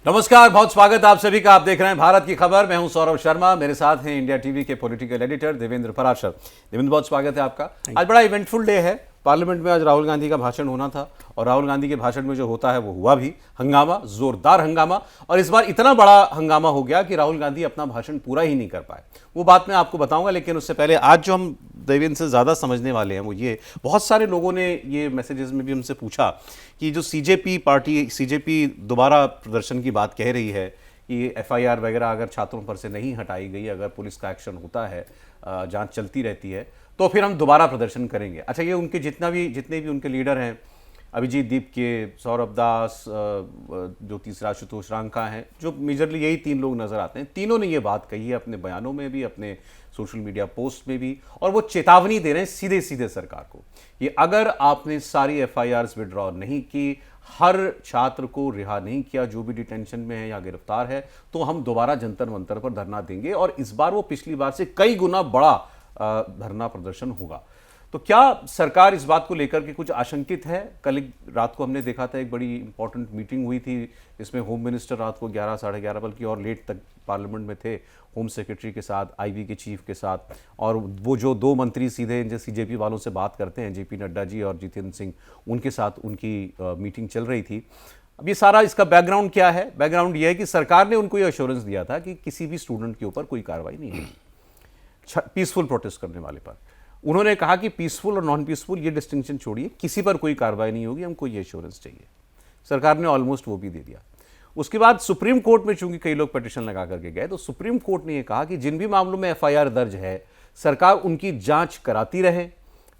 नमस्कार, बहुत स्वागत आप सभी का। आप देख रहे हैं भारत की खबर। मैं हूं सौरभ शर्मा, मेरे साथ हैं इंडिया टीवी के पॉलिटिकल एडिटर देवेंद्र पराशर। देवेंद्र, बहुत स्वागत है आपका। आज बड़ा इवेंटफुल डे है। पार्लियामेंट में आज राहुल गांधी का भाषण होना था और राहुल गांधी के भाषण में जो होता है वो हुआ भी। हंगामा, जोरदार हंगामा। और इस बार इतना बड़ा हंगामा हो गया कि राहुल गांधी अपना भाषण पूरा ही नहीं कर पाए। वो बात मैं आपको बताऊंगा, लेकिन उससे पहले आज जो हम देवेंद्र से ज़्यादा समझने वाले हैं वो ये, बहुत सारे लोगों ने ये मैसेजेस में भी हमसे पूछा कि जो सीजेपी दोबारा प्रदर्शन की बात कह रही है कि एफआईआर वगैरह अगर छात्रों पर से नहीं हटाई गई, अगर पुलिस का एक्शन होता है, जांच चलती रहती है, तो फिर हम दोबारा प्रदर्शन करेंगे। अच्छा, ये उनके जितने भी उनके लीडर हैं, अभिजीत दीप के, सौरभ दास, जो तीसरा आशुतोष रांका हैं, जो मेजरली यही तीन लोग नजर आते हैं, तीनों ने ये बात कही है अपने बयानों में भी, अपने सोशल मीडिया पोस्ट में भी, और वो चेतावनी दे रहे हैं सीधे सीधे सरकार को कि अगर आपने सारी एफआईआर्स विड्रॉ नहीं की, हर छात्र को रिहा नहीं किया जो भी डिटेंशन में है या गिरफ्तार है, तो हम दोबारा जंतर मंतर पर धरना देंगे और इस बार वो पिछली बार से कई गुना बड़ा धरना प्रदर्शन होगा। तो क्या सरकार इस बात को लेकर के कुछ आशंकित है? कल रात को हमने देखा था, एक बड़ी इंपॉर्टेंट मीटिंग हुई थी, इसमें होम मिनिस्टर रात को 11 साढ़े 11 बल्कि और लेट तक पार्लियामेंट में थे, होम सेक्रेटरी के साथ, आईबी के चीफ के साथ, और वो जो दो मंत्री सीधे जो सीजेपी वालों से बात करते हैं, जेपी नड्डा जी और जितेंद्र सिंह, उनके साथ उनकी मीटिंग चल रही थी। अब ये सारा इसका बैकग्राउंड क्या है? बैकग्राउंड ये है कि सरकार ने उनको ये एश्योरेंस दिया था कि किसी भी स्टूडेंट के ऊपर कोई कार्रवाई नहीं होगी पीसफुल प्रोटेस्ट करने वाले पर। उन्होंने कहा कि पीसफुल और नॉन पीसफुल ये डिस्टिंक्शन छोड़िए, किसी पर कोई कार्रवाई नहीं होगी, हमको ये एश्योरेंस चाहिए। सरकार ने ऑलमोस्ट वो भी दे दिया। उसके बाद सुप्रीम कोर्ट में चूंकि कई लोग पिटीशन लगा करके गए, तो सुप्रीम कोर्ट ने यह कहा कि जिन भी मामलों में एफआईआर दर्ज है, सरकार उनकी जांच कराती रहे,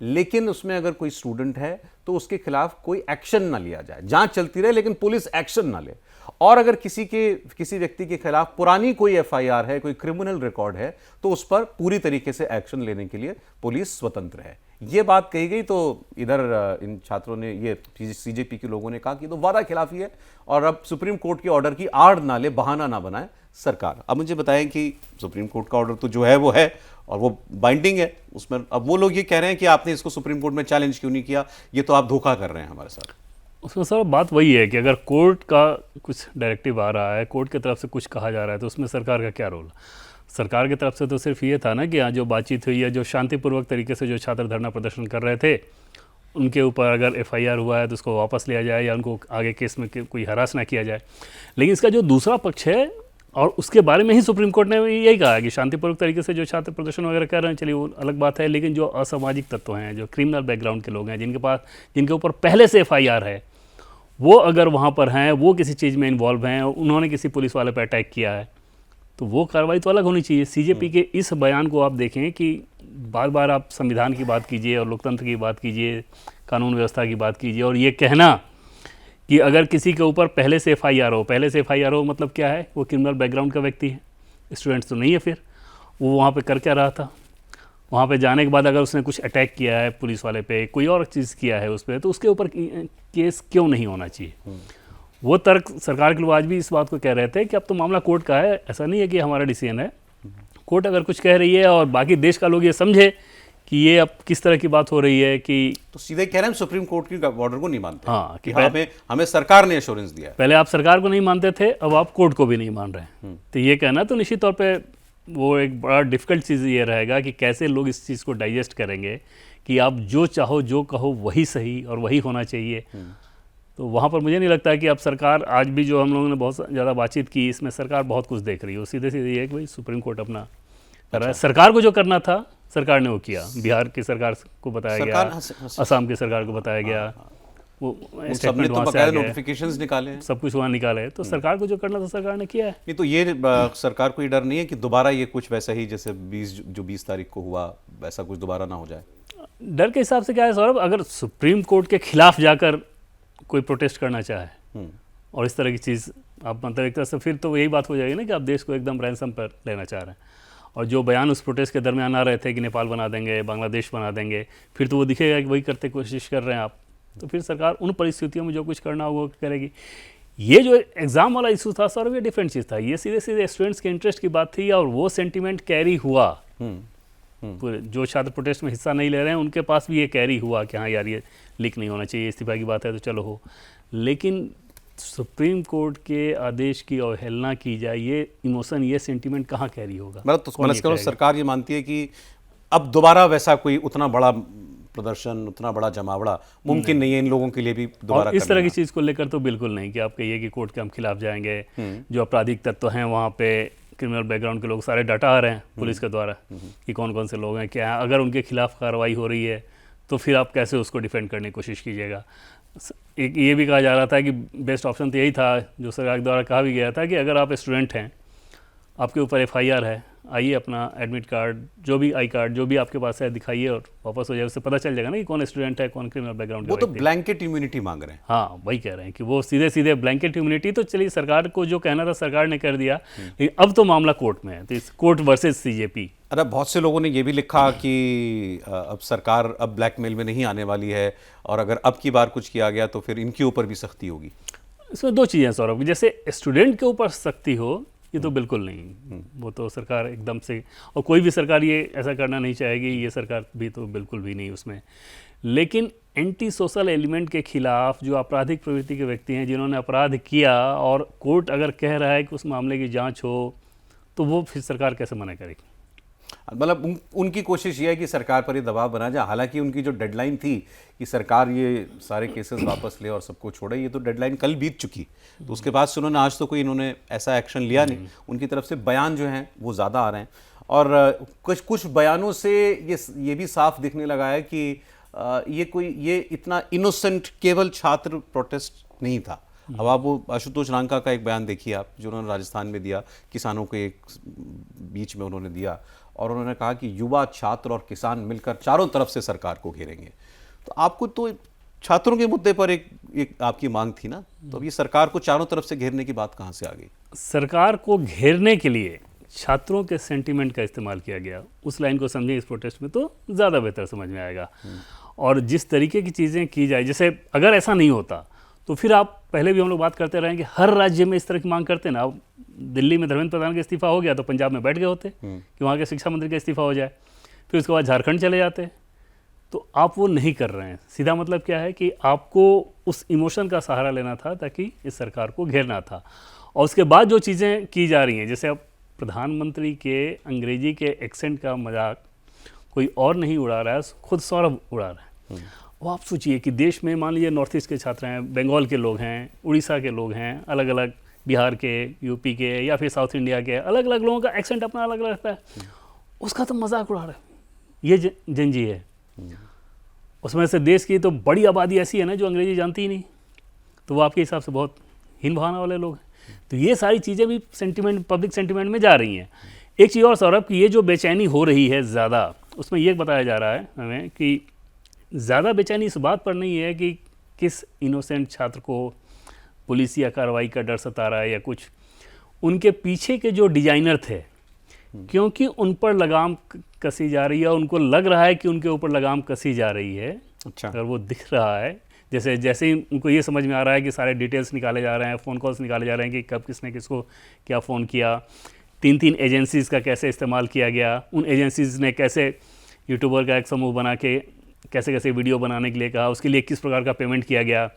लेकिन उसमें अगर कोई स्टूडेंट है तो उसके खिलाफ कोई एक्शन ना लिया जाए। जांच चलती रहे लेकिन पुलिस एक्शन ना ले। और अगर किसी व्यक्ति के खिलाफ पुरानी कोई एफआईआर है, कोई क्रिमिनल रिकॉर्ड है, तो उस पर पूरी तरीके से एक्शन लेने के लिए पुलिस स्वतंत्र है। ये बात कही गई तो इधर इन छात्रों ने, ये सीजेपी के लोगों ने कहा कि तो वादा खिलाफी है और अब सुप्रीम कोर्ट के ऑर्डर की आड़ ना ले, बहाना ना बनाए सरकार। अब मुझे बताएं कि सुप्रीम कोर्ट का ऑर्डर तो जो है वो है और वो बाइंडिंग है उसमें। अब वो लोग ये कह रहे हैं कि आपने इसको सुप्रीम कोर्ट में चैलेंज क्यों नहीं किया, ये तो आप धोखा कर रहे हैं हमारे साथ। उसमें सर बात वही है कि अगर कोर्ट का कुछ डायरेक्टिव आ रहा है, कोर्ट की तरफ से कुछ कहा जा रहा है, तो उसमें सरकार का क्या रोल? सरकार की तरफ से तो सिर्फ ये था ना कि यहाँ जो बातचीत हुई है, जो शांतिपूर्वक तरीके से जो छात्र धरना प्रदर्शन कर रहे थे, उनके ऊपर अगर एफआईआर हुआ है तो उसको वापस लिया जाए या उनको आगे केस में कोई हरास ना किया जाए। लेकिन इसका जो दूसरा पक्ष है, और उसके बारे में ही सुप्रीम कोर्ट ने यही कहा कि शांतिपूर्वक तरीके से जो छात्र प्रदर्शन वगैरह कर रहे हैं, चलिए वो अलग बात है, लेकिन जो असामाजिक तत्व हैं, जो क्रिमिनल बैकग्राउंड के लोग हैं, जिनके ऊपर पहले से एफआईआर है, वो अगर वहाँ पर हैं, वो किसी चीज़ में इन्वॉल्व हैं, उन्होंने किसी पुलिस वाले पर अटैक किया है, तो वो कार्रवाई तो अलग होनी चाहिए। सीजेपी के इस बयान को आप देखें कि बार बार आप संविधान की बात कीजिए और लोकतंत्र की बात कीजिए, कानून व्यवस्था की बात कीजिए, और ये कहना कि अगर किसी के ऊपर पहले से एफआईआर हो मतलब क्या है? वो क्रिमिनल बैकग्राउंड का व्यक्ति है, स्टूडेंट्स तो नहीं है, फिर वो वहाँ पे कर क्या रहा था? वहाँ पे जाने के बाद अगर उसने कुछ अटैक किया है पुलिस वाले पे, कोई और चीज़ किया है उस पर, तो उसके ऊपर केस क्यों नहीं होना चाहिए? वो तर्क सरकार के लोग आज भी इस बात को कह रहे थे कि अब तो मामला कोर्ट का है, ऐसा नहीं है कि हमारा डिसीजन है। कोर्ट अगर कुछ कह रही है और बाकी देश का लोग ये समझे कि ये अब किस तरह की बात हो रही है, कि तो सीधे कह रहे हैं सुप्रीम कोर्ट की ऑर्डर को नहीं मानते। हाँ, कि हमें सरकार ने एश्योरेंस दिया है। पहले आप सरकार को नहीं मानते थे, अब आप कोर्ट को भी नहीं मान रहे। तो ये कहना तो निश्चित तौर पे वो एक बड़ा डिफ़िकल्ट चीज़ ये रहेगा कि कैसे लोग इस चीज़ को डाइजेस्ट करेंगे कि आप जो चाहो जो कहो वही सही और वही होना चाहिए। तो वहाँ पर मुझे नहीं लगता कि अब सरकार, आज भी जो हम लोगों ने बहुत ज़्यादा बातचीत की, इसमें सरकार बहुत कुछ देख रही है। वो सीधे सीधे ये कि भाई सुप्रीम कोर्ट अपना कर रहा है। सरकार को जो करना था सरकार ने वो किया। बिहार की सरकार को बताया गया, असम की सरकार को बताया गया, वो स्टेटमेंट वहाँ से नोटिफिकेशंस निकाले हैं, सब कुछ वहाँ निकाले है। तो सरकार को जो करना था सरकार ने किया है। नहीं तो ये सरकार को ये डर नहीं है कि दोबारा ये कुछ वैसा ही जैसे 20 तारीख को हुआ वैसा कुछ दोबारा ना हो जाए? डर के हिसाब से क्या है सौरभ, अगर सुप्रीम कोर्ट के खिलाफ जाकर कोई प्रोटेस्ट करना चाहे और इस तरह की चीज़ आप मतलब एक तरह से, फिर तो यही बात हो जाएगी ना कि आप देश को एकदम रैंसम पर लेना चाह रहे हैं। और जो बयान उस प्रोटेस्ट के दरमियान आ रहे थे कि नेपाल बना देंगे, बांग्लादेश बना देंगे, फिर तो वो दिखेगा कि वही करते कोशिश कर रहे हैं आप। तो फिर सरकार उन परिस्थितियों में जो कुछ करना होगा वो करेगी। ये जो एग्ज़ाम वाला इशू था सर, ये डिफरेंट चीज़ था। ये सीधे सीधे स्टूडेंट्स के इंटरेस्ट की बात थी और वो सेंटिमेंट कैरी हुआ। पूरे जो छात्र प्रोटेस्ट में हिस्सा नहीं ले रहे हैं उनके पास भी ये कैरी हुआ कि हाँ यार ये लीक नहीं होना चाहिए, इस्तीफा की बात है तो चलो हो। लेकिन सुप्रीम कोर्ट के आदेश की अवहेलना की जाए, ये इमोशन, ये सेंटीमेंट कहाँ कैरी होगा? मतलब तो कौन ये समझ करो करेगा? सरकार ये मानती है कि अब दोबारा वैसा कोई उतना बड़ा प्रदर्शन, उतना बड़ा जमावड़ा मुमकिन नहीं है इन लोगों के लिए भी दोबारा और इस तरह की करना। चीज़ को लेकर तो बिल्कुल नहीं कि आप कहिए कि कोर्ट के हम खिलाफ जाएंगे, जो आपराधिक तत्व हैं वहाँ पे क्रिमिनल बैकग्राउंड के लोग सारे डाटा आ रहे हैं पुलिस के द्वारा कि कौन कौन से लोग हैं, क्या है। अगर उनके खिलाफ कार्रवाई हो रही है तो फिर आप कैसे उसको डिफेंड करने की कोशिश कीजिएगा। एक ये भी कहा जा रहा था कि बेस्ट ऑप्शन तो यही था, जो सरकार के द्वारा कहा भी गया था, कि अगर आप स्टूडेंट हैं, आपके ऊपर एफआईआर है, आइए अपना एडमिट कार्ड, जो भी आई कार्ड जो भी आपके पास है दिखाइए और वापस हो जाए। उससे पता चल जाएगा ना कि कौन स्टूडेंट है, कौन क्रिमिनल बैकग्राउंड वो का तो व्यक्ति है। ब्लैंकेट इम्यूनिटी मांग रहे हैं। हाँ, वही कह रहे हैं कि वो सीधे सीधे ब्लैंकेट इम्यूनिटी, तो चलिए सरकार को जो कहना था सरकार ने कर दिया, लेकिन अब तो मामला कोर्ट में है, तो इस कोर्ट वर्सेस सीजेपी। अरे बहुत से लोगों ने ये भी लिखा कि अब सरकार अब ब्लैकमेल में नहीं आने वाली है, और अगर अब की बार कुछ किया गया तो फिर इनके ऊपर भी सख्ती होगी। इसमें दो चीज़ें हैं सौरभ, जैसे स्टूडेंट के ऊपर सख्ती हो, ये तो बिल्कुल नहीं, वो तो सरकार एकदम से, और कोई भी सरकार ये ऐसा करना नहीं चाहेगी, ये सरकार भी तो बिल्कुल भी नहीं उसमें। लेकिन एंटी सोशल एलिमेंट के खिलाफ जो आपराधिक प्रवृत्ति के व्यक्ति हैं, जिन्होंने अपराध किया, और कोर्ट अगर कह रहा है कि उस मामले की जांच हो, तो वो फिर सरकार कैसे मना करेगी? मतलब उनकी कोशिश ये है कि सरकार पर ये दबाव बना जाए। हालांकि उनकी जो डेडलाइन थी कि सरकार ये सारे केसेस वापस ले और सबको छोड़े, ये तो डेडलाइन कल बीत चुकी, तो उसके बाद से उन्होंने आज तो कोई इन्होंने ऐसा एक्शन लिया नहीं। उनकी तरफ से बयान जो हैं वो ज़्यादा आ रहे हैं, और कुछ बयानों से ये भी साफ दिखने लगा है कि ये इतना इनोसेंट केवल छात्र प्रोटेस्ट नहीं था। अब आप वो आशुतोष रांका का एक बयान देखिए आप, जो उन्होंने राजस्थान में दिया, किसानों के एक बीच में उन्होंने दिया, और उन्होंने कहा कि युवा, छात्र और किसान मिलकर चारों तरफ से सरकार को घेरेंगे। तो आपको तो छात्रों के मुद्दे पर एक आपकी मांग थी ना, तो अब ये सरकार को चारों तरफ से घेरने की बात कहाँ से आ गई? सरकार को घेरने के लिए छात्रों के सेंटीमेंट का इस्तेमाल किया गया, उस लाइन को समझें इस प्रोटेस्ट में तो ज़्यादा बेहतर समझ में आएगा। और जिस तरीके की चीज़ें की जाए, जैसे अगर ऐसा नहीं होता तो फिर आप, पहले भी हम लोग बात करते रहे हैं कि हर राज्य में इस तरह की मांग करते ना। अब दिल्ली में धर्मेंद्र प्रधान का इस्तीफा हो गया तो पंजाब में बैठ गए होते कि वहाँ के शिक्षा मंत्री का इस्तीफा हो जाए, फिर उसके बाद झारखंड चले जाते। तो आप वो नहीं कर रहे हैं। सीधा मतलब क्या है कि आपको उस इमोशन का सहारा लेना था ताकि इस सरकार को घेरना था। और उसके बाद जो चीज़ें की जा रही हैं, जैसे अब प्रधानमंत्री के अंग्रेजी के एक्सेंट का मजाक कोई और नहीं उड़ा रहा है, खुद सौरभ उड़ा रहा है। वो आप सोचिए कि देश में मान लीजिए नॉर्थ ईस्ट के छात्र हैं, बंगाल के लोग हैं, उड़ीसा के लोग हैं, अलग अलग बिहार के, यूपी के, या फिर साउथ इंडिया के, अलग अलग लोगों का एक्सेंट अपना अलग अलग रहता है, उसका तो मजाक उड़ा रहा है। ये जंजी है। उसमें से देश की तो बड़ी आबादी ऐसी है ना जो अंग्रेजी जानती ही नहीं, तो वो आपके हिसाब से बहुत हीन भावना वाले लोग हैं। तो ये सारी चीज़ें भी सेंटिमेंट, पब्लिक सेंटिमेंट में जा रही हैं। एक चीज़ और सौरभ, कि ये जो बेचैनी हो रही है ज़्यादा, उसमें ये बताया जा रहा है हमें कि ज़्यादा बेचैनी इस बात पर नहीं है कि किस इनोसेंट छात्र को पुलिसिया कार्रवाई का डर सता रहा है या कुछ, उनके पीछे के जो डिजाइनर थे, क्योंकि उन पर लगाम कसी जा रही है, उनको लग रहा है कि उनके ऊपर लगाम कसी जा रही है। अच्छा, अगर वो दिख रहा है, जैसे ही उनको ये समझ में आ रहा है कि सारे डिटेल्स निकाले जा रहे हैं, फ़ोन कॉल्स निकाले जा रहे हैं कि कब किसने किसको क्या फ़ोन किया, 3 एजेंसीज़ का कैसे इस्तेमाल किया गया, उन एजेंसीज़ ने कैसे यूट्यूबर का एक समूह बना के कैसे कैसे वीडियो बनाने के लिए कहा, उसके लिए किस प्रकार का पेमेंट किया गया,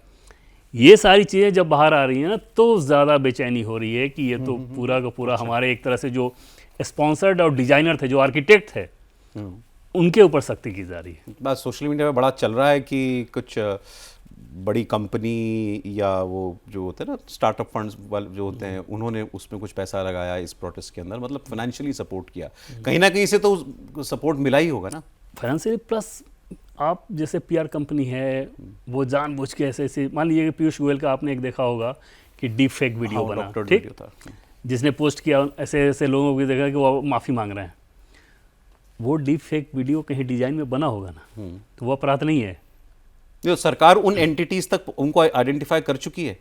ये सारी चीज़ें जब बाहर आ रही हैं ना, तो ज़्यादा बेचैनी हो रही है कि ये तो पूरा का पूरा हमारे एक तरह से जो स्पॉन्सर्ड और डिजाइनर थे, जो आर्किटेक्ट थे, उनके ऊपर सख्ती की जा रही है। बस सोशल मीडिया में बड़ा चल रहा है कि कुछ बड़ी कंपनी या वो जो होते हैं ना स्टार्टअप फंड्स वाले जो होते हैं, उन्होंने उसमें कुछ पैसा लगाया इस प्रोटेस्ट के अंदर, मतलब फाइनेंशियली सपोर्ट किया। कहीं ना कहीं से तो सपोर्ट मिला ही होगा ना, फाइनेंशियली, प्लस आप जैसे पीआर कंपनी है, वो जानबूझ के ऐसे मान लीजिए कि पीयूष गोयल का आपने एक देखा होगा कि डीप फेक वीडियो हाँ, बना, डॉक्टर ठीक, वीडियो था, जिसने पोस्ट किया, ऐसे ऐसे लोगों को देखा कि वो माफ़ी मांग रहे हैं। वो डीप फेक वीडियो कहीं डिजाइन में बना होगा ना, तो वो अपराध नहीं है। जो सरकार उन एंटिटीज तक उनको आइडेंटिफाई कर चुकी है,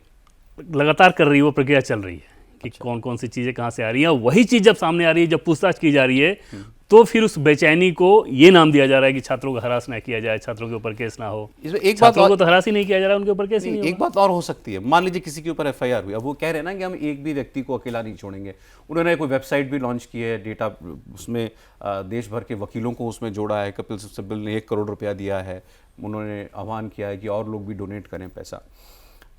लगातार कर रही है, वो प्रक्रिया चल रही है कि कौन कौन सी चीज़ें कहाँ से आ रही हैं। वही चीज़ जब सामने आ रही है, जब पूछताछ की जा रही है, तो फिर उस बेचैनी को ये नाम दिया जा रहा है कि छात्रों को हरास ना किया जाए, छात्रों के ऊपर केस ना हो। इसमें एक बात छात्रों को तो हरास ही नहीं किया जा रहा, उनके ऊपर केस ही नहीं एक बात और हो सकती है। मान लीजिए किसी के ऊपर एफआईआर हुई, अब वो कह रहे हैं ना कि हम एक भी व्यक्ति को अकेला नहीं छोड़ेंगे। उन्होंने कोई वेबसाइट भी लॉन्च की है, डेटा उसमें देश भर के वकीलों को उसमें जोड़ा है। कपिल सिब्बल ने 1 करोड़ रुपया दिया है। उन्होंने आह्वान किया है कि और लोग भी डोनेट करें पैसा।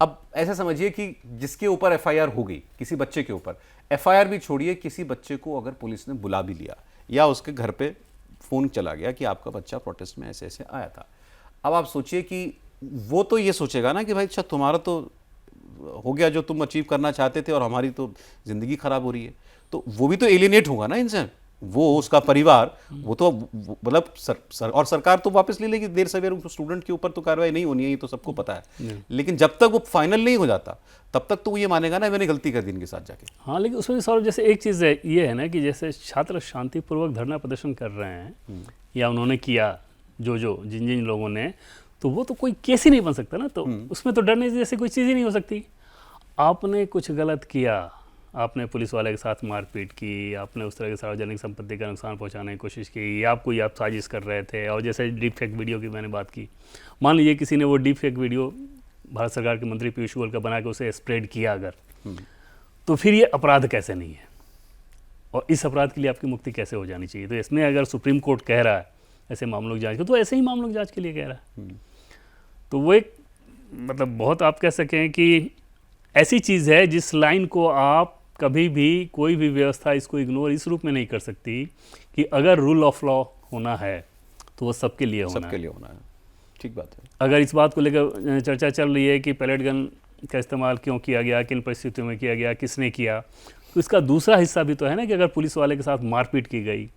अब ऐसा समझिए कि जिसके ऊपर एफआईआर हो गई, किसी बच्चे के ऊपर, एफआईआर भी छोड़िए, किसी बच्चे को अगर पुलिस ने बुला भी लिया या उसके घर पे फोन चला गया कि आपका बच्चा प्रोटेस्ट में ऐसे ऐसे आया था, अब आप सोचिए कि वो तो ये सोचेगा ना कि भाई अच्छा तुम्हारा तो हो गया जो तुम अचीव करना चाहते थे और हमारी तो जिंदगी खराब हो रही है, तो वो भी तो एलिनेट होगा ना इनसे, वो उसका परिवार, वो तो मतलब और सरकार तो वापस ले लेगी देर सवेर, स्टूडेंट के ऊपर तो कार्रवाई नहीं होनी है, ये तो सबको पता है, लेकिन जब तक वो फाइनल नहीं हो जाता तब तक तो वो ये मानेगा ना मैंने गलती कर दी इनके साथ जाके। हाँ, लेकिन उसमें सौरभ जैसे एक चीज़ है, ये है ना कि जैसे छात्र शांतिपूर्वक धरना प्रदर्शन कर रहे हैं या उन्होंने किया जो जिन जिन लोगों ने, तो वो तो कोई केस ही नहीं बन सकता ना, तो उसमें तो डरने जैसे कोई चीज़ ही नहीं हो सकती। आपने कुछ गलत किया, आपने पुलिस वाले के साथ मारपीट की, आपने उस तरह की सार्वजनिक संपत्ति का नुकसान पहुंचाने की कोशिश की, या आप साजिश कर रहे थे, और जैसे डीप फेक वीडियो की मैंने बात की, मान लीजिए किसी ने वो डीप फेक वीडियो भारत सरकार के मंत्री पीयूष गोयल का बना के उसे स्प्रेड किया अगर, तो फिर ये अपराध कैसे नहीं है, और इस अपराध के लिए आपकी मुक्ति कैसे हो जानी चाहिए? तो इसमें अगर सुप्रीम कोर्ट कह रहा है ऐसे मामलों की जांच, तो ऐसे ही मामलों की जांच के लिए कह रहा है। तो वो एक मतलब बहुत आप कह सकें कि ऐसी चीज़ है जिस लाइन को आप कभी भी कोई भी व्यवस्था इसको इग्नोर इस रूप में नहीं कर सकती कि अगर रूल ऑफ लॉ होना है तो वो सबके लिए होना है। सबके लिए होना है, ठीक बात है। अगर इस बात को लेकर चर्चा चल रही है कि पैलेट गन का इस्तेमाल क्यों किया गया, किन परिस्थितियों में किया गया, किसने किया, तो इसका दूसरा हिस्सा भी तो है ना कि अगर पुलिस वाले के साथ मारपीट की गई,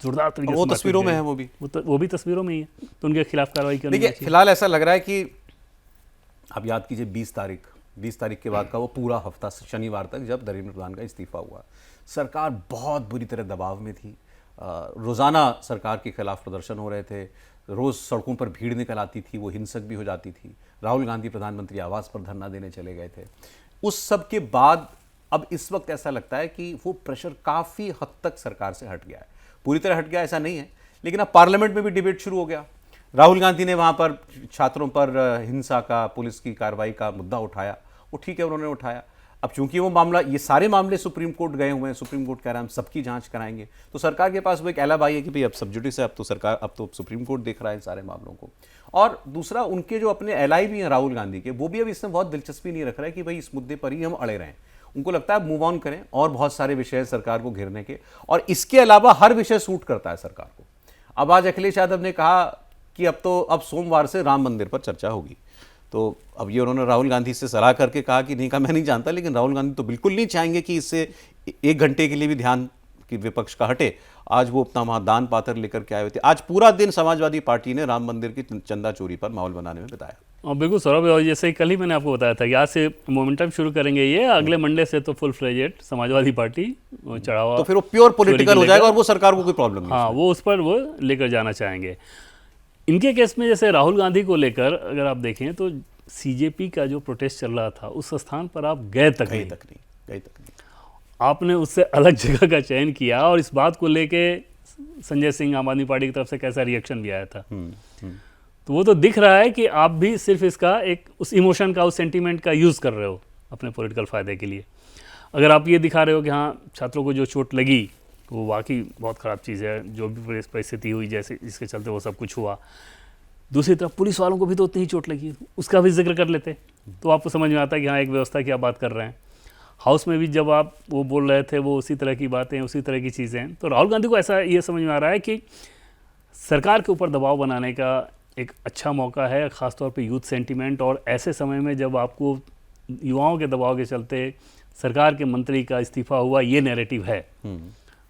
जोरदार तरीके से, वो तस्वीरों में है, वो भी तस्वीरों में ही है, तो उनके खिलाफ कार्रवाई करनी देखिए चाहिए। फिलहाल ऐसा लग रहा है कि आप याद कीजिए 20 तारीख के बाद का वो पूरा हफ्ता शनिवार तक जब धर्मेंद्र प्रधान का इस्तीफा हुआ, सरकार बहुत बुरी तरह दबाव में थी। रोज़ाना सरकार के खिलाफ प्रदर्शन हो रहे थे, रोज़ सड़कों पर भीड़ निकल आती थी, वो हिंसक भी हो जाती थी। राहुल गांधी प्रधानमंत्री आवास पर धरना देने चले गए थे। उस सब के बाद अब इस वक्त ऐसा लगता है कि वो प्रेशर काफ़ी हद तक सरकार से हट गया है, पूरी तरह हट गया ऐसा नहीं है, लेकिन अब पार्लियामेंट में भी डिबेट शुरू हो गया। राहुल गांधी ने वहाँ पर छात्रों पर हिंसा का, पुलिस की कार्रवाई का मुद्दा उठाया, वो ठीक है उन्होंने उठाया। अब चूंकि वो मामला, ये सारे मामले सुप्रीम कोर्ट गए हुए हैं, सुप्रीम कोर्ट कह रहा है हम सबकी जांच कराएंगे, तो सरकार के पास वो एक एलाबाई है कि भाई अब सब जुडिस है, अब तो सुप्रीम कोर्ट देख रहा है इन सारे मामलों को। और दूसरा, उनके जो अपने एलाई भी हैं राहुल गांधी के, वो भी अब इसमें बहुत दिलचस्पी नहीं रख रहे हैं कि भाई इस मुद्दे पर ही हम अड़े रहें। उनको लगता है मूव ऑन करें, और बहुत सारे विषय सरकार को घेरने के, और इसके अलावा हर विषय सूट करता है सरकार को। अब आज अखिलेश यादव ने कहा कि अब सोमवार से राम मंदिर पर चर्चा होगी, तो अब ये उन्होंने राहुल गांधी से सलाह करके कहा कि नहीं, कहा मैं नहीं जानता, लेकिन राहुल गांधी तो बिल्कुल नहीं चाहेंगे कि इससे 1 घंटे के लिए भी ध्यान कि विपक्ष का हटे। आज वो अपना वहाँ दान पात्र लेकर के आए हुए थे। आज पूरा दिन समाजवादी पार्टी ने राम मंदिर की चंदा चोरी पर माहौल बनाने में बिताया। और बिल्कुल सौरभ, और जैसे कल ही मैंने आपको बताया था कि आज से मोमेंटम शुरू करेंगे, ये अगले मंडे से तो फुल फ्लेजेड समाजवादी पार्टी चढ़ावा, तो फिर वो प्योर पॉलिटिकल हो जाएगा और वो सरकार को कोई प्रॉब्लम नहीं। हाँ, वो उस पर वो लेकर जाना चाहेंगे। इनके केस में जैसे राहुल गांधी को लेकर अगर आप देखें तो सीजेपी का जो प्रोटेस्ट चल रहा था उस स्थान पर आप गए तक नहीं। आपने उससे अलग जगह का चयन किया, और इस बात को लेके संजय सिंह आम आदमी पार्टी की तरफ से कैसा रिएक्शन भी आया था। तो वो तो दिख रहा है कि आप भी सिर्फ इसका एक उस इमोशन का, उस सेंटीमेंट का यूज़ कर रहे हो अपने पॉलिटिकल फ़ायदे के लिए। अगर आप ये दिखा रहे हो कि हाँ, छात्रों को जो चोट लगी वो वाकई बहुत ख़राब चीज़ है, जो भी परिस्थिति हुई जैसे जिसके चलते वो सब कुछ हुआ, दूसरी तरफ पुलिस वालों को भी तो उतनी ही चोट लगी, उसका भी जिक्र कर लेते तो आपको समझ में आता है कि हाँ, एक व्यवस्था की आप बात कर रहे हैं। हाउस में भी जब आप वो बोल रहे थे, वो उसी तरह की बातें, उसी तरह की चीज़ें हैं। तो राहुल गांधी को ऐसा ये समझ में आ रहा है कि सरकार के ऊपर दबाव बनाने का एक अच्छा मौका है, ख़ासतौर पे यूथ सेंटीमेंट, और ऐसे समय में जब आपको युवाओं के दबाव के चलते सरकार के मंत्री का इस्तीफा हुआ, ये नैरेटिव है,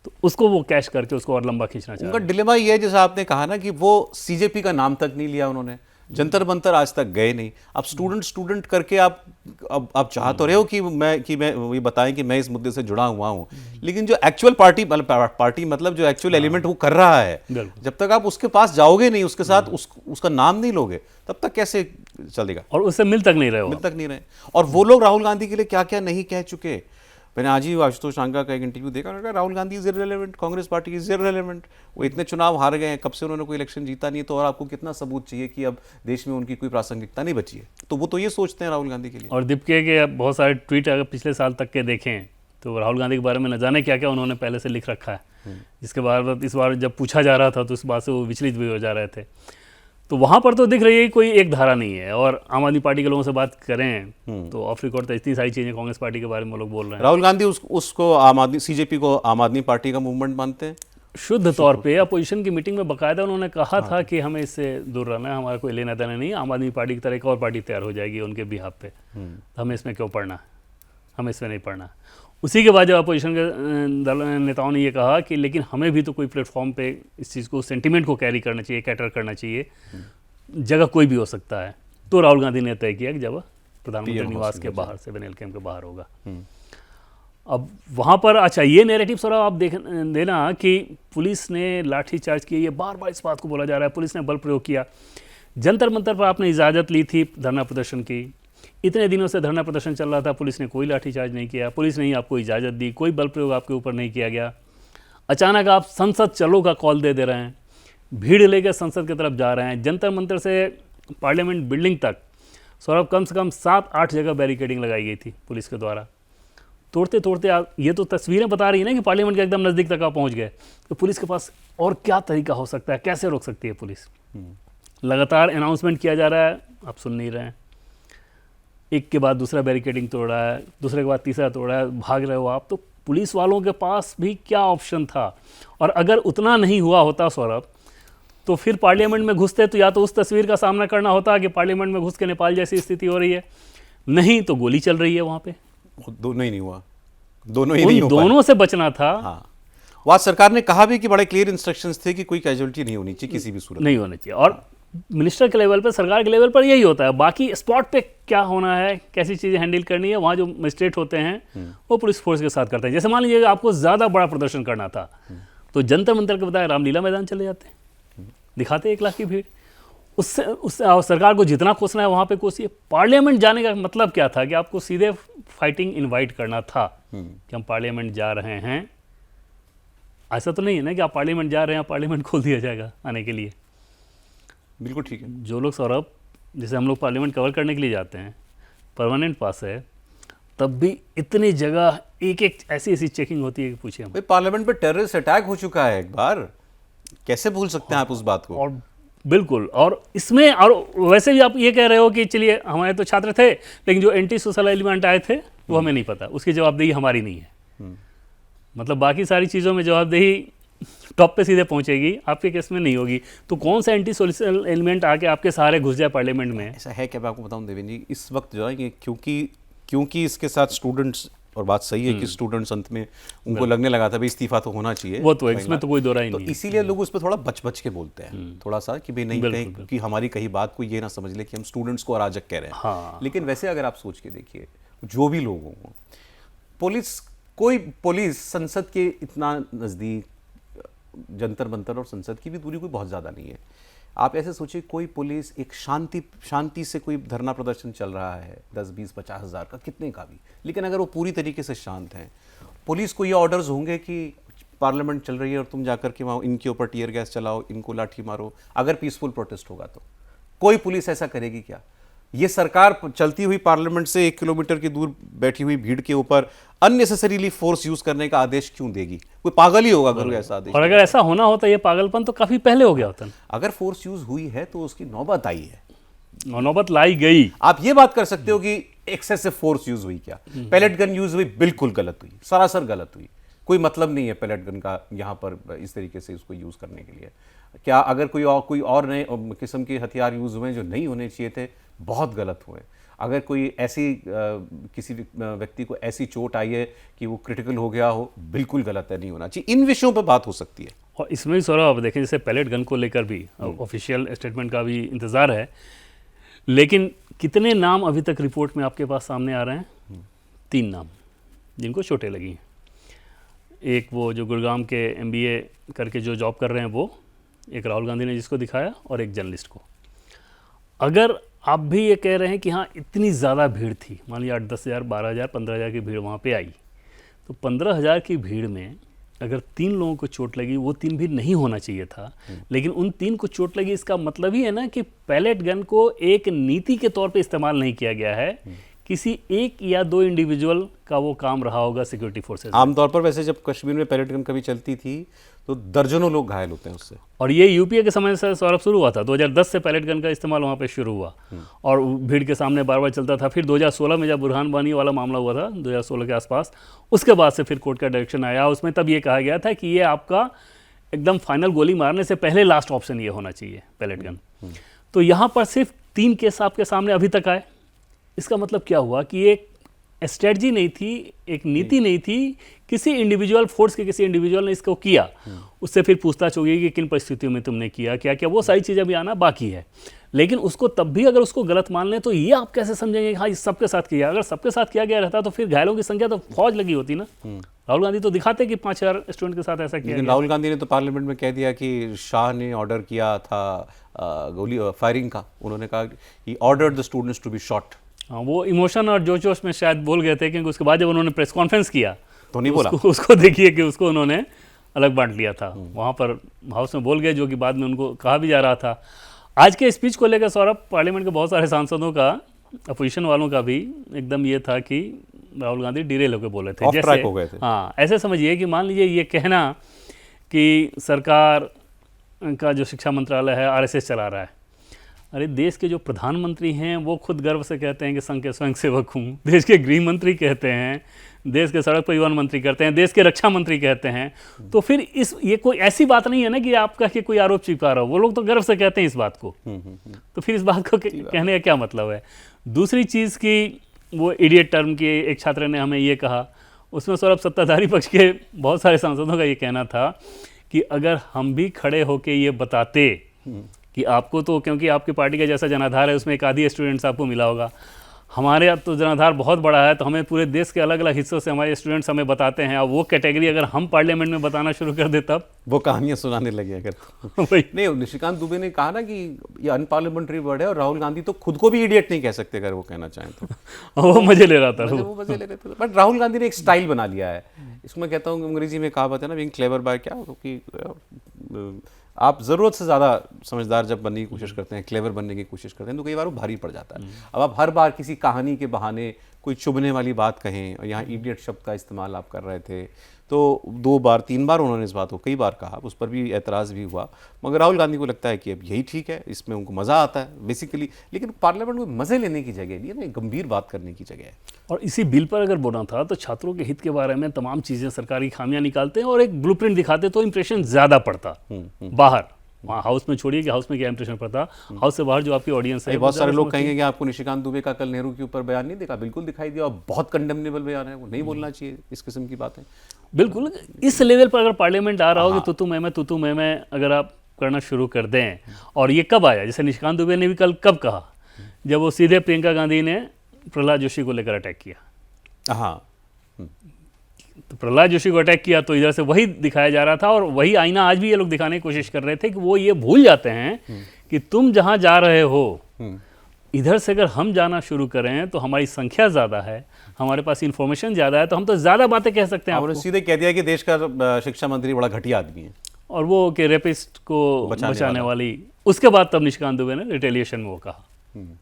तो उसको वो कैश करके उसको और लंबा खींचना चाहिए। उनका डिलेमा ये है, जैसा आपने कहा ना, कि वो सीजेपी का नाम तक नहीं लिया उन्होंने, जंतर मंतर आज तक गए नहीं। अब स्टूडेंट करके आप चाह तो रहे हो कि मैं ये बताएं कि मैं इस मुद्दे से जुड़ा हुआ हूं, लेकिन जो एक्चुअल पार्टी मतलब जो एक्चुअल एलिमेंट वो कर रहा है, जब तक आप उसके पास जाओगे नहीं, उसके साथ उसका नाम नहीं लोगे, तब तक कैसे चलेगा? और उससे मिल तक नहीं रहे। और वो लोग राहुल गांधी के लिए क्या क्या नहीं कह चुके। मैंने आज ही आशुतोष शांगा का एक इंटरव्यू देखा, उन्होंने कहा Rahul Gandhi is irrelevant, Congress party is irrelevant, वो इतने चुनाव हार गए हैं, कब से उन्होंने कोई इलेक्शन जीता नहीं, तो और आपको कितना सबूत चाहिए कि अब देश में उनकी कोई प्रासंगिकता नहीं बची है। तो वो तो ये सोचते हैं राहुल गांधी के लिए। और दीपिका के बहुत सारे ट्वीट अगर पिछले साल तक के देखें तो राहुल गांधी के बारे में न जाने क्या क्या उन्होंने पहले से लिख रखा है, जिसके बाद इस बार जब पूछा जा रहा था तो इस बात से वो विचलित भी हो जा रहे थे। तो वहाँ पर तो दिख रही है कोई एक धारा नहीं है। और आम आदमी पार्टी के लोगों से बात करें तो ऑफ रिकॉर्ड तो इतनी सारी चीज़ें कांग्रेस पार्टी के बारे में लोग बोल रहे हैं। राहुल गांधी उसको आम आदमी सीजेपी को आम आदमी पार्टी का मूवमेंट मानते हैं। शुद्ध तौर पे अपोजिशन की मीटिंग में बाकायदा उन्होंने कहा था कि हमें इससे दूर रहना है, हमारा कोई लेना देना नहीं, आम आदमी पार्टी की तरह एक और पार्टी तैयार हो जाएगी उनके बिहाफ पे, तो हमें इसमें क्यों पढ़ना, हमें इसमें नहीं पढ़ना। उसी के बाद जब अपोजिशन के दल नेताओं ने ये कहा कि लेकिन हमें भी तो कोई प्लेटफॉर्म पे इस चीज़ को, सेंटिमेंट को कैरी करना चाहिए, कैटर करना चाहिए, जगह कोई भी हो सकता है, तो राहुल गांधी ने तय किया कि जब प्रधानमंत्री निवास के बाहर से वेनेल कैंप के बाहर होगा। अब वहाँ पर अच्छा ये नैरेटिव सर आप देख देना कि पुलिस ने लाठीचार्ज किया, ये बार बार इस बात को बोला जा रहा है, पुलिस ने बल प्रयोग किया। जंतर मंतर पर आपने इजाज़त ली थी धरना प्रदर्शन की, इतने दिनों से धरना प्रदर्शन चल रहा था, पुलिस ने कोई लाठीचार्ज नहीं किया, पुलिस ने ही आपको इजाज़त दी, कोई बल प्रयोग आपके ऊपर नहीं किया गया। अचानक आप संसद चलो का कॉल दे रहे हैं, भीड़ लेकर संसद की तरफ जा रहे हैं, जंतर मंतर से पार्लियामेंट बिल्डिंग तक सौरभ कम से कम 7-8 जगह बैरिकेडिंग लगाई गई थी पुलिस के द्वारा। तोड़ते तोड़ते ये तो तस्वीरें बता रही है ना कि पार्लियामेंट के एकदम नज़दीक तक आप पहुँच गए, तो पुलिस के पास और क्या तरीका हो सकता है, कैसे रोक सकती है पुलिस? लगातार अनाउंसमेंट किया जा रहा है, आप सुन नहीं रहे हैं, एक के बाद दूसरा बैरिकेडिंग तोड़ रहा है, दूसरे के बाद तीसरा तोड़ रहा है, भाग रहे हो आप। तो पुलिस वालों के पास भी क्या ऑप्शन था? और अगर उतना नहीं हुआ होता सौरभ, तो फिर पार्लियामेंट में घुसते तो या तो उस तस्वीर का सामना करना होता कि पार्लियामेंट में घुस के नेपाल जैसी स्थिति हो रही है, नहीं तो गोली चल रही है वहाँ पे। दोनों ही नहीं हुआ, दोनों ही नहीं हो पाए। दोनों से बचना था। हाँ, वहाँ सरकार ने कहा भी कि बड़े क्लियर इंस्ट्रक्शंस थे कि कोई कैजुअलिटी नहीं होनी चाहिए किसी भी सूरत नहीं होनी चाहिए। और मिनिस्टर के लेवल पर, सरकार के लेवल पर यही होता है। बाकी स्पॉट पे क्या होना है, कैसी चीज़ें हैंडल करनी है, वहाँ जो मजिस्ट्रेट होते हैं वो पुलिस फोर्स के साथ करते हैं। जैसे मान लीजिए आपको ज़्यादा बड़ा प्रदर्शन करना था तो जंतर मंतर के बताया रामलीला मैदान चले जाते, दिखाते 1 लाख की भीड़, उससे सरकार को जितना कोसना है वहाँ पे कोसिए। पार्लियामेंट जाने का मतलब क्या था कि आपको सीधे फाइटिंग इनवाइट करना था कि हम पार्लियामेंट जा रहे हैं। ऐसा तो नहीं है ना कि आप पार्लियामेंट जा रहे हैं, पार्लियामेंट खोल दिया जाएगा आने के लिए। बिल्कुल ठीक है। जो लोग सौरभ, जैसे हम लोग पार्लियामेंट कवर करने के लिए जाते हैं, परमानेंट पास है, तब भी इतनी जगह एक एक ऐसी चेकिंग होती है कि पूछिए हम। भाई पार्लियामेंट पे टेररिस्ट अटैक हो चुका है एक बार, कैसे भूल सकते हैं आप उस बात को? और बिल्कुल, और इसमें और वैसे भी आप ये कह रहे हो कि चलिए हमारे तो छात्र थे, लेकिन जो एंटी सोशल एलिमेंट आए थे वो हमें नहीं पता, उसकी जवाबदेही हमारी नहीं है। मतलब बाकी सारी चीज़ों में जवाबदेही टॉप पे सीधे पहुंचेगी, आपके केस में नहीं होगी। तो कौन सा एंटी सोशल एलिमेंट आके आपके सहारे घुस जाए पार्लियामेंट में? ऐसा है कि मैं आपको बताऊं देवेंद्र जी, इस वक्त जो है ये क्योंकि इसके साथ स्टूडेंट्स, और बात सही है कि स्टूडेंट्स अंत में उनको लगने लगा था भाई इस्तीफा तो होना चाहिए, वो तो है, इसमें तो कोई दो राय तो नहीं है। इसीलिए लोग उस पर थोड़ा बच के बोलते हैं थोड़ा सा कि भाई नहीं कहीं कि हमारी कहीं बात को ये ना समझ ले कि हम स्टूडेंट्स को अराजक कह रहे हैं। हाँ। लेकिन वैसे अगर आप सोच के देखिए, जो भी लोग हों, पुलिस संसद के इतना नज़दीक, जंतर मंतर और संसद की भी दूरी कोई बहुत ज़्यादा नहीं है। आप ऐसे सोचिए, कोई पुलिस एक शांति से कोई धरना प्रदर्शन चल रहा है 10, 20, 50 हज़ार का, कितने का भी, लेकिन अगर वो पूरी तरीके से शांत हैं, पुलिस को ये ऑर्डर्स होंगे कि पार्लियामेंट चल रही है और तुम जाकर के वहाँ इनके ऊपर टीयर गैस चलाओ, इनको लाठी मारो, अगर पीसफुल प्रोटेस्ट होगा तो कोई पुलिस ऐसा करेगी क्या? ये सरकार चलती हुई पार्लियामेंट से 1 किलोमीटर की दूर बैठी हुई भीड़ के ऊपर अननेसेसरीली फोर्स यूज करने का आदेश क्यों देगी? कोई पागल ही होगा अगर ऐसा आदेश। और अगर ऐसा होना होता, ये पागलपन तो काफी पहले हो गया होता। अगर फोर्स यूज हुई है तो उसकी नौबत आई है, नौबत लाई गई। आप ये बात कर सकते हो कि एक्सेसिव फोर्स यूज हुई क्या? पैलेट गन यूज हुई, बिल्कुल गलत हुई, सरासर गलत हुई। कोई मतलब नहीं है पैलेट गन का यहाँ पर इस तरीके से उसको यूज करने के लिए। क्या अगर कोई और नए किस्म के हथियार यूज हुए जो नहीं होने चाहिए थे, बहुत गलत हुए। अगर कोई ऐसी किसी व्यक्ति को ऐसी चोट आई है कि वो क्रिटिकल हो गया हो, बिल्कुल गलत है, नहीं होना चाहिए। इन विषयों पर बात हो सकती है। और इसमें भी सौरभ आप देखें, जैसे पैलेट गन को लेकर भी ऑफिशियल स्टेटमेंट का भी इंतज़ार है, लेकिन कितने नाम अभी तक रिपोर्ट में आपके पास सामने आ रहे हैं? 3 नाम जिनको चोटें लगी हैं। एक वो जो गुड़गांव के MBA करके जो जॉब कर रहे हैं वो, एक राहुल गांधी ने जिसको दिखाया, और एक जर्नलिस्ट को। अगर आप भी ये कह रहे हैं कि हाँ इतनी ज़्यादा भीड़ थी, मान लीजिए 8-10 हज़ार, 12 हज़ार, 15 हज़ार की भीड़ वहाँ पे आई, तो 15 हज़ार की भीड़ में अगर 3 लोगों को चोट लगी, वो 3 भी नहीं होना चाहिए था, लेकिन उन 3 को चोट लगी, इसका मतलब ही है ना कि पैलेट गन को एक नीति के तौर पे इस्तेमाल नहीं किया गया है किसी एक या दो इंडिविजुअल का वो काम रहा होगा सिक्योरिटी फोर्सेज। आमतौर पर वैसे जब कश्मीर में पैलेट गन कभी चलती थी तो दर्जनों लोग घायल होते हैं उससे। और ये यूपीए के समय से सौरभ शुरू हुआ था, 2010 से पैलेट गन का इस्तेमाल वहाँ पे शुरू हुआ और भीड़ के सामने बार बार चलता था। फिर 2016 में जब बुरहान वानी वाला मामला हुआ था 2016 के आसपास, उसके बाद से फिर कोर्ट का डायरेक्शन आया, उसमें तब ये कहा गया था कि ये आपका एकदम फाइनल गोली मारने से पहले लास्ट ऑप्शन ये होना चाहिए पैलेट गन। तो यहाँ पर सिर्फ 3 केस आपके सामने अभी तक आए। इसका मतलब क्या हुआ कि एक स्ट्रेटजी नहीं थी, एक नीति नहीं थी, किसी इंडिविजुअल फोर्स के किसी इंडिविजुअल ने इसको किया, उससे फिर पूछताछ होगी कि किन परिस्थितियों में तुमने किया, क्या क्या, वो सारी चीज़ें अभी आना बाकी है। लेकिन उसको तब भी अगर उसको गलत मान लें तो ये आप कैसे समझेंगे कि हाँ इस सबके साथ किया? अगर सबके साथ किया गया रहता तो फिर घायलों की संख्या तो फौज लगी होती ना। राहुल गांधी तो दिखाते कि 5000 स्टूडेंट के साथ ऐसा किया। लेकिन राहुल गांधी ने तो पार्लियामेंट में कह दिया कि शाह ने ऑर्डर किया था गोली फायरिंग का। उन्होंने कहा he ordered the students to be shot. हाँ, वो इमोशन और जोश में शायद बोल गए थे, क्योंकि उसके बाद जब उन्होंने प्रेस कॉन्फ्रेंस किया तो नहीं बोला उसको देखिए कि उसको उन्होंने अलग बांट लिया था। वहाँ पर हाउस में बोल गए, जो कि बाद में उनको कहा भी जा रहा था। आज के स्पीच को लेकर सौरभ, पार्लियामेंट के बहुत सारे सांसदों का, अपोजिशन वालों का भी एकदम ये था कि राहुल गांधी डिरेल होकर बोले थे, ऑफ ट्रैक हो गए थे। हाँ, ऐसे समझिए कि मान लीजिए ये कहना कि सरकार का जो शिक्षा मंत्रालय है आरएसएस चला रहा है। अरे देश के जो प्रधानमंत्री हैं वो खुद गर्व से कहते हैं कि संघ के स्वयंसेवक हूँ। देश के गृह मंत्री कहते हैं, देश के सड़क परिवहन मंत्री कहते हैं, देश के रक्षा मंत्री कहते हैं। तो फिर ये कोई ऐसी बात नहीं है ना कि आप कह के कोई आरोप चिपका रहा हो। वो लोग तो गर्व से कहते हैं इस बात को। तो फिर इस बात को कहने का क्या मतलब है? दूसरी चीज़ की वो इडियट टर्म की एक छात्र ने हमें ये कहा, उसमें सौरभ सत्ताधारी पक्ष के बहुत सारे सांसदों का ये कहना था कि अगर हम भी खड़े होके ये बताते कि आपको तो, क्योंकि आपकी पार्टी का जैसा जनाधार है उसमें एक आधी स्टूडेंट्स आपको मिला होगा, हमारे अब तो जनाधार बहुत बड़ा है, तो हमें पूरे देश के अलग अलग हिस्सों से हमारे स्टूडेंट्स हमें बताते हैं। और वो कैटेगरी अगर हम पार्लियामेंट में बताना शुरू कर दे तब वो कहानियां सुनाने लगे अगर नहीं। निशिकांत दुबे ने कहा ना कि ये अनपार्लियामेंट्री वर्ड है, और राहुल गांधी तो खुद को भी इडियट नहीं कह सकते अगर वो कहना चाहें तो। वो मजे ले रहा था, वो मजे ले रहे थे। बट राहुल गांधी ने एक स्टाइल बना लिया है। इसमें कहता हूँ अंग्रेजी में कहावत है ना, बीइंग क्लेवर बाय क्या, क्योंकि आप ज़रूरत से ज़्यादा समझदार जब बनने की कोशिश करते हैं, क्लेवर बनने की कोशिश करते हैं, तो कई बार वो भारी पड़ जाता है। अब आप हर बार किसी कहानी के बहाने कोई चुभने वाली बात कहें, और यहाँ इडियट शब्द का इस्तेमाल आप कर रहे थे, तो 2 बार 3 बार उन्होंने इस बात को कई बार कहा, उस पर भी एतराज़ भी हुआ। मगर राहुल गांधी को लगता है कि अब यही ठीक है, इसमें उनको मज़ा आता है बेसिकली। लेकिन पार्लियामेंट में मज़े लेने की जगह नहीं है ना, गंभीर बात करने की जगह है। और इसी बिल पर अगर बोलना था तो छात्रों के हित के बारे में तमाम चीज़ें, सरकारी खामियां निकालते हैं और एक ब्लूप्रिंट दिखाते तो इंप्रेशन ज़्यादा पड़ता बाहर। वहाँ हाउस में छोड़िए कि हाउस में क्या इंप्रेशन पड़ता, हाउस से बाहर जो आपकी ऑडियंस है। बहुत सारे लोग कहेंगे कि आपको निशिकांत दुबे का कल नेहरू के ऊपर बयान नहीं देखा। बिल्कुल दिखाई दिया, और बहुत कंडेमनेबल बयान है, वो नहीं बोलना चाहिए इस किस्म की बातें। बिल्कुल, इस लेवल पर अगर पार्लियामेंट आ रहा हो कि तू मैं अगर आप करना शुरू कर दें। और ये कब आया, जैसे निशिकांत दुबे ने भी कल कब कहा, जब वो सीधे प्रियंका गांधी ने प्रहलाद जोशी को लेकर अटैक किया। हाँ, तो प्रहलाद जोशी को अटैक किया तो इधर से वही दिखाया जा रहा था, और वही आईना आज भी ये लोग दिखाने की कोशिश कर रहे थे कि वो ये भूल जाते हैं कि तुम जहां जा रहे हो इधर से अगर हम जाना शुरू करें तो हमारी संख्या ज़्यादा है, हमारे पास इंफॉर्मेशन ज़्यादा है, तो हम तो ज़्यादा बातें कह सकते हैं। उन्होंने सीधे कह दिया कि देश का शिक्षा मंत्री बड़ा घटिया आदमी है, और वो कि रेपिस्ट को बचाने वाली। उसके बाद तब निशिकांत दुबे ने रिटेलिएशन में वो कहा,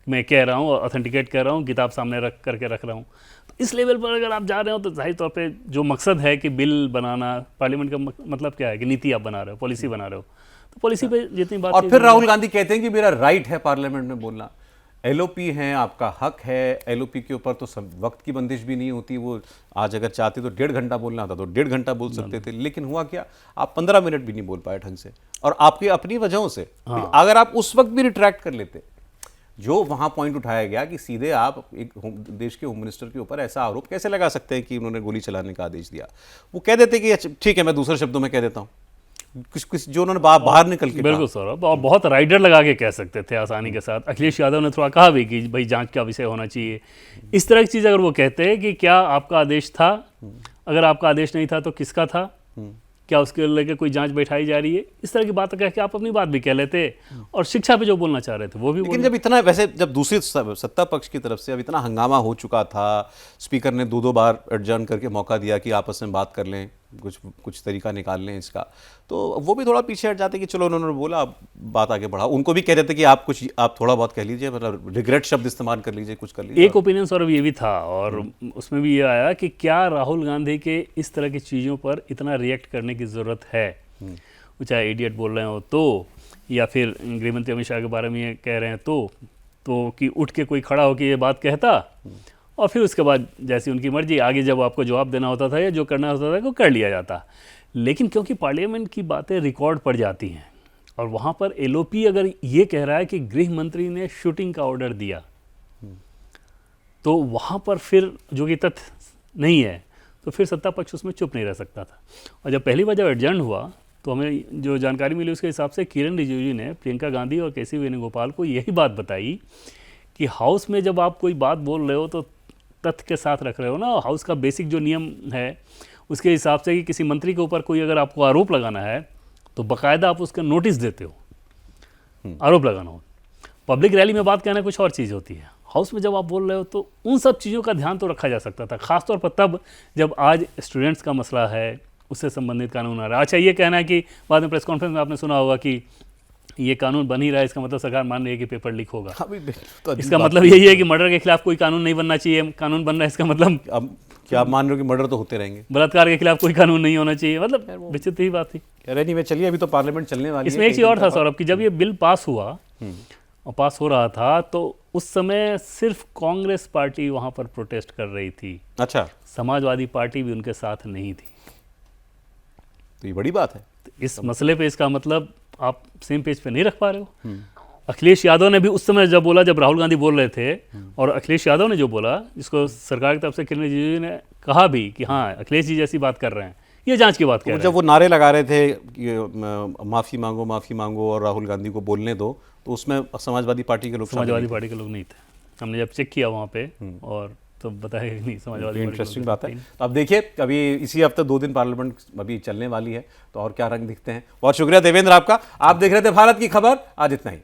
मैं कह रहा हूँ, ऑथेंटिकेट कर रहा हूँ, किताब सामने रख रहा हूँ। तो इस लेवल पर अगर आप जा रहे हो तो जाहिर तौर पे जो मकसद है कि बिल बनाना, पार्लियामेंट का मतलब क्या है कि नीति आप बना रहे हो, पॉलिसी बना रहे हो, तो पॉलिसी पे जितनी बात। और फिर राहुल गांधी कहते हैं कि मेरा राइट है पार्लियामेंट में बोलना, एलओपी है, आपका हक है। एलओपी के ऊपर तो सब वक्त की बंदिश भी नहीं होती। वो आज अगर चाहते तो 1.5 घंटा बोलना था तो 1.5 घंटा बोल सकते थे, लेकिन हुआ क्या, आप 15 मिनट भी नहीं बोल पाए ढंग से, और आपकी अपनी वजहों से। अगर आप उस वक्त भी रिट्रैक्ट कर लेते, जो वहां पॉइंट उठाया गया कि सीधे आप एक देश के होम मिनिस्टर के ऊपर ऐसा आरोप कैसे लगा सकते हैं कि उन्होंने गोली चलाने का आदेश दिया, वो कह देते कि ठीक है मैं दूसरे शब्दों में कह देता हूं, कुछ जो उन्होंने बाहर निकल के। बिल्कुल सौरभ, और बहुत राइडर लगा के कह सकते थे आसानी के साथ। अखिलेश यादव ने थोड़ा कहा भी कि भाई जांच का विषय होना चाहिए, इस तरह की चीज़ अगर वो कहते हैं कि क्या आपका आदेश था, अगर आपका आदेश नहीं था तो किसका था, क्या उसके लेकर कोई जांच बैठाई जा रही है, इस तरह की बात कह के आप अपनी बात भी कह लेते, और शिक्षा पे जो बोलना चाह रहे थे वो भी। लेकिन जब इतना, वैसे जब दूसरी सत्ता पक्ष की तरफ से अब इतना हंगामा हो चुका था, स्पीकर ने 2 बार एडजर्न करके मौका दिया कि आपस में बात कर लें, कुछ तरीका निकाल लें इसका, तो वो भी थोड़ा पीछे हट जाते कि चलो उन्होंने बोला, अब बात आगे बढ़ा। उनको भी कह देते कि आप थोड़ा बहुत कह लीजिए, मतलब रिग्रेट शब्द इस्तेमाल कर लीजिए, कुछ कर लीजिए। एक ओपिनियन सौरभ ये भी था, और उसमें भी ये आया कि क्या राहुल गांधी के इस तरह की चीज़ों पर इतना रिएक्ट करने की ज़रूरत है, वो चाहे इडियट बोल रहे हो तो, या फिर गृहमंत्री अमित शाह के बारे में ये कह रहे हैं तो कि उठ के कोई खड़ा होकर ये बात कहता और फिर उसके बाद जैसी उनकी मर्जी, आगे जब आपको जवाब देना होता था या जो करना होता था वो कर लिया जाता। लेकिन क्योंकि पार्लियामेंट की बातें रिकॉर्ड पड़ जाती हैं और वहाँ पर एलओपी अगर ये कह रहा है कि गृह मंत्री ने शूटिंग का ऑर्डर दिया, तो वहाँ पर फिर जो कि तथ्य नहीं है, तो फिर सत्ता पक्ष उसमें चुप नहीं रह सकता था। और जब पहली बार जब एडजर्न हुआ तो हमें जो जानकारी मिली उसके हिसाब से किरण रिजिजू ने प्रियंका गांधी और केसी वेणुगोपाल को यही बात बताई कि हाउस में जब आप कोई बात बोल रहे हो तो तथ्य के साथ रख रहे हो ना। हाउस का बेसिक जो नियम है उसके हिसाब से कि किसी मंत्री के ऊपर कोई अगर आपको आरोप लगाना है तो बाकायदा आप उसका नोटिस देते हो, आरोप लगाना हो। पब्लिक रैली में बात कहना कुछ और चीज़ होती है, हाउस में जब आप बोल रहे हो तो उन सब चीज़ों का ध्यान तो रखा जा सकता था, खासतौर पर तब जब आज स्टूडेंट्स का मसला है, उससे संबंधित कानून आ रहा है। अच्छा, ये कहना है कि बाद में प्रेस कॉन्फ्रेंस में आपने सुना होगा कि ये कानून बन ही रहा है, इसका मतलब सरकार मान रही है कि पेपर लीक होगा। तो इसका मतलब यही है कि मर्डर के खिलाफ कोई कानून नहीं बनना चाहिए, कानून बन रहा है इसका मतलब अब क्या आप मान रहे हो कि मर्डर तो होते रहेंगे, बलात्कार के खिलाफ कोई कानून नहीं होना चाहिए, मतलब विचित्र ही बात थी। एनीवे चलिए, अभी तो पार्लियामेंट चलने वाली है। इसमें एक चीज़ और था सौरभ कि जब ये बिल पास हुआ और पास हो रहा था तो उस समय सिर्फ कांग्रेस पार्टी वहाँ पर प्रोटेस्ट कर रही थी। अच्छा, समाजवादी पार्टी भी उनके साथ नहीं थी। तो ये बड़ी बात है। इस मसले पे इसका मतलब आप सेम पेज पे नहीं रख पा रहे हो। अखिलेश यादव ने भी उस समय जब बोला, जब राहुल गांधी बोल रहे थे, और अखिलेश यादव ने जो बोला, जिसको सरकार की तरफ से किरण रिजिजू ने कहा भी कि हाँ अखिलेश जी जैसी बात कर रहे हैं, ये जांच की बात कर रहे हैं। जब वो नारे लगा रहे थे कि माफ़ी मांगो और राहुल गांधी को बोलने दो, तो उसमें समाजवादी पार्टी के लोग नहीं थे। हमने जब चेक किया वहाँ पे और तो बताया नहीं समाजवादी। इंटरेस्टिंग बात है। तो अब देखिए, अभी इसी हफ्ते 2 दिन पार्लियामेंट अभी चलने वाली है, तो और क्या रंग दिखते हैं। बहुत शुक्रिया देवेंद्र आपका। आप देख रहे थे भारत की खबर, आज इतना ही।